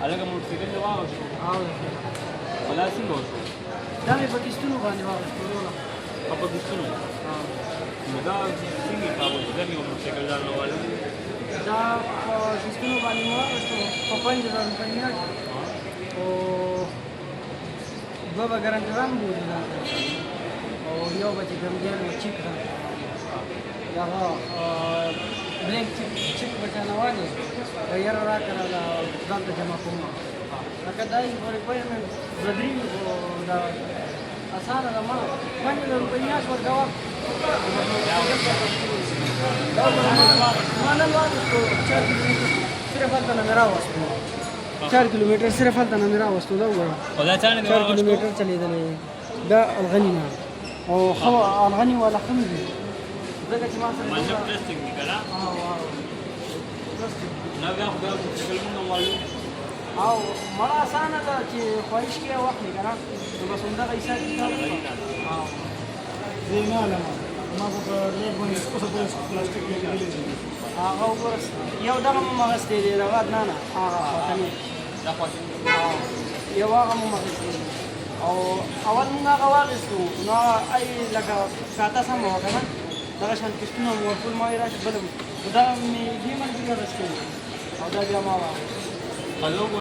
هلکه موټرسایکل دې واغشتو او او دا څنګه وشو دا مې په کیسټونو باندې واغشتو او په کښتونو نو دا څنګه یې کابل ته یو موټرسایکل ځان راواله دا په کیسټونو باندې مې واغشتو په 5000 روپۍ میاشت او دوه به ګرانټران بولي دا او یو به چې ګمګیر و چیک ده هغه بلینک چیک به چانه والي په یاره راکړه دا ځان ته جمع کوم لکه دا یې روپۍ مې دوه درې دا اسانه ده ما 5000 روپۍ میاشت ورکوه دا ما نن واغشتو 4 کیلومتر صرف هلته نه مې راوستو 4 کیلومتر صرف هلته نه مې راوستو دا وګوره او دا څنګه 4 کیلومتر چلیدلی دا الغني نه او الغني والا ښه نه دي ځکه چې ما سره منځ پلاستیک دی که نه نه بیا خو بیا موټرسایکل مونږ وایو او مړه اسانه ده چې خواهش کې واخلي که نه نو بس همدغه حساب کتاب زه نه علم ما په لیک باندې اوس په پلاستیک کې لیکلي دي هغه وګوره یو دغه مو مغستی دی رواد نه نه هغه خواطني دا خوښ یو هغه مو مغستی دی او اول مونږ هغه واخیستو نو ای لکه کاته سمه وه که نه دغه شان کښتونه مو ورکول ما یې راشي بله دا مې دې ملګري اخیستی او دا بیا ما واخیست